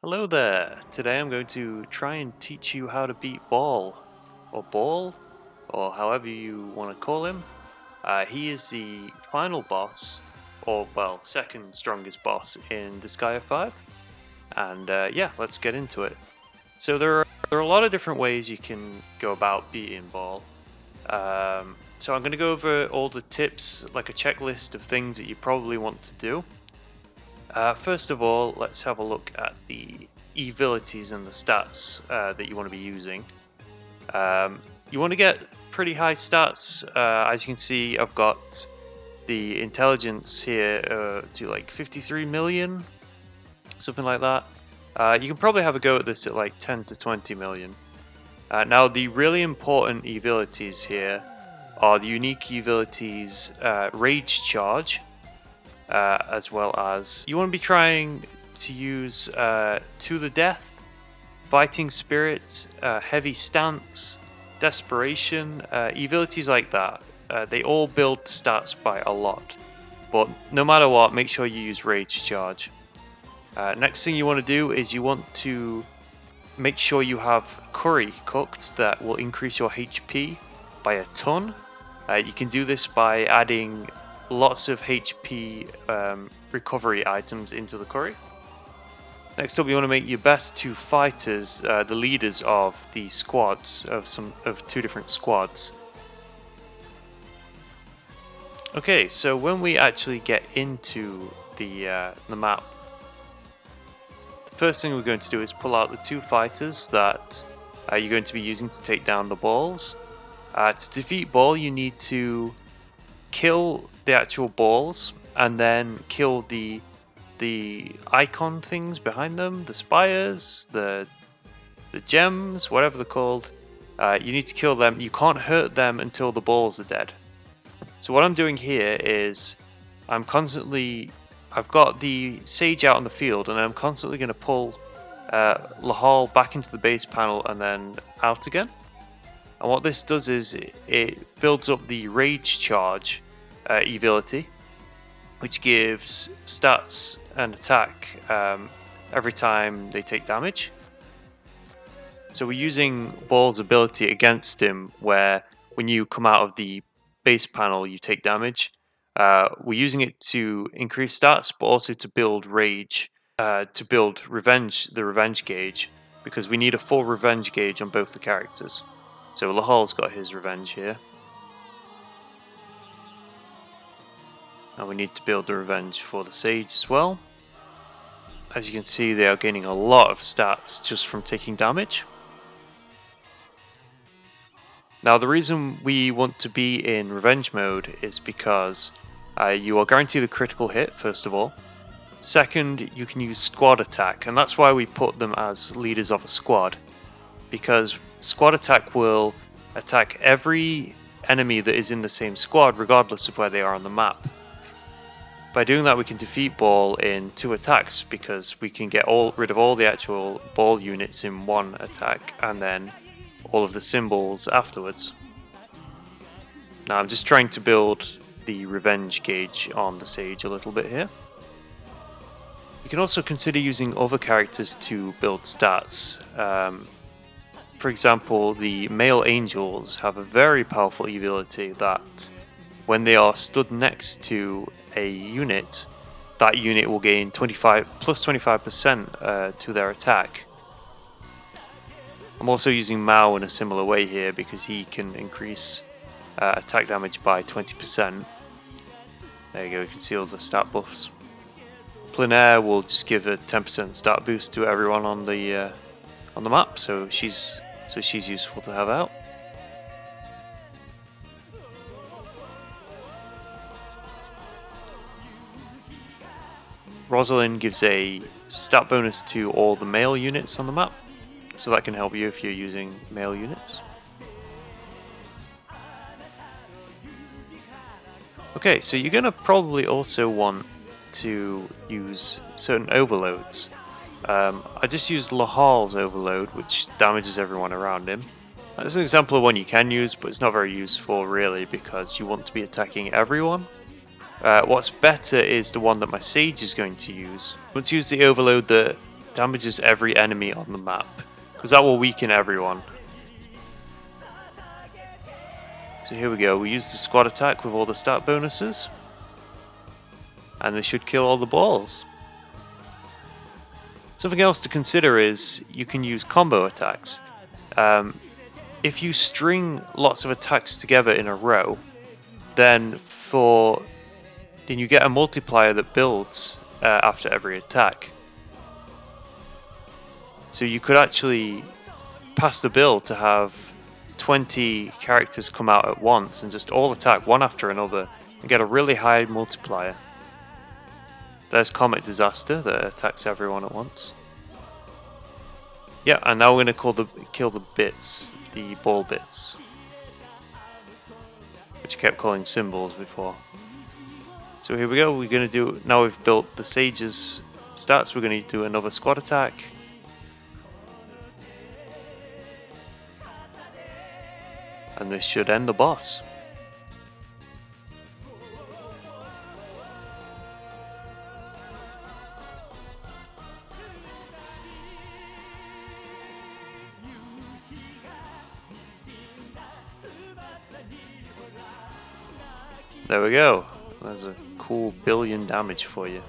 Hello there. Today I'm going to try and teach you how to beat Baal, or however you want to call him. He is the final boss, or well, second strongest boss in Disgaea 5. And yeah, let's get into it. So there are a lot of different ways you can go about beating Baal. So I'm going to go over all the tips, like a checklist of things that you probably want to do. First of all, let's have a look at the abilities and the stats that you want to be using. You want to get pretty high stats. As you can see, I've got the intelligence here to like 53 million, something like that. You can probably have a go at this at like 10 to 20 million. Now, the really important abilities here are the unique abilities Rage Charge, as well as you want to be trying to use To the Death, Fighting Spirit, Heavy Stance, Desperation, abilities like that. They all build stats by a lot, but no matter what, make sure you use Rage Charge. Next thing you want to do is you want to make sure you have curry cooked that will increase your HP by a ton. You can do this by adding lots of HP recovery items into the curry. Next up, you want to make your best two fighters the leaders of the squads of two different squads. Okay, so when we actually get into the map, the first thing we're going to do is pull out the two fighters that you're going to be using to take down the balls. To defeat Baal, you need to kill the actual balls and then kill the icon things behind them, the spires, the gems, whatever they're called. You need to kill them. You can't hurt them until the balls are dead. So what I'm doing here is I've got the sage out on the field, and I'm constantly going to pull Lahal back into the base panel and then out again. And what this does is it builds up the Rage Charge ability, which gives stats and attack every time they take damage. So we're using Baal's ability against him, where when you come out of the base panel you take damage. We're using it to increase stats, but also to build rage, to build revenge, the revenge gauge, because we need a full revenge gauge on both the characters. So Lahal's got his revenge here. And we need to build the revenge for the sage as well. As you can see, they are gaining a lot of stats just from taking damage. Now, the reason we want to be in revenge mode is because you are guaranteed a critical hit, first of all. Second, you can use squad attack, and that's why we put them as leaders of a squad, because squad attack will attack every enemy that is in the same squad, regardless of where they are on the map. By doing that, we can defeat Baal in 2 attacks, because we can get rid of all the actual Baal units in 1 attack, and then all of the symbols afterwards. Now I'm just trying to build the revenge gauge on the sage a little bit here. You can also consider using other characters to build stats. For example, the male angels have a very powerful ability that when they are stood next to a unit, that unit will gain plus 25% to their attack. I'm also using Mao in a similar way here because he can increase attack damage by 20%. There you go, you can see all the stat buffs. Plenaire will just give a 10% stat boost to everyone on the map, so she's useful to have out. Rosalind gives a stat bonus to all the male units on the map, so that can help you if you're using male units. Okay, so you're going to probably also want to use certain overloads. I just used Lahal's overload, which damages everyone around him. That's an example of one you can use, but it's not very useful really, because you want to be attacking everyone. What's better is the one that my sage is going to use. Let's use the overload that damages every enemy on the map, because that will weaken everyone. So here we go, we use the squad attack with all the stat bonuses, and this should kill all the balls. Something else to consider is you can use combo attacks. If you string lots of attacks together in a row, then you get a multiplier that builds after every attack. So you could actually pass the bill to have 20 characters come out at once and just all attack one after another and get a really high multiplier. There's Comet Disaster that attacks everyone at once. Yeah, and now we're going to kill the bits, the ball bits, which I kept calling symbols before. So here we go, we're going to do, now we've built the Sage's stats, we're going to do another squad attack. And this should end the boss. There we go. There's a cool billion damage for you.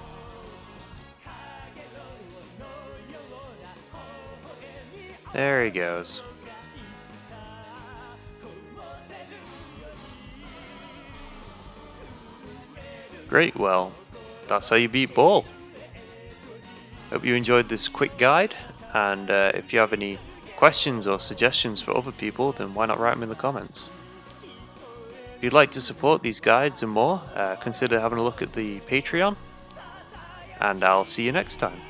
There he goes. Great, well, that's how you beat Baal. Hope you enjoyed this quick guide, and if you have any questions or suggestions for other people, then why not write them in the comments. If you'd like to support these guides and more, consider having a look at the Patreon, and I'll see you next time.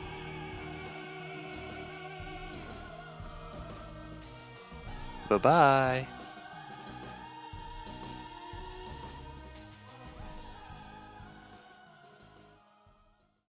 Bye-bye.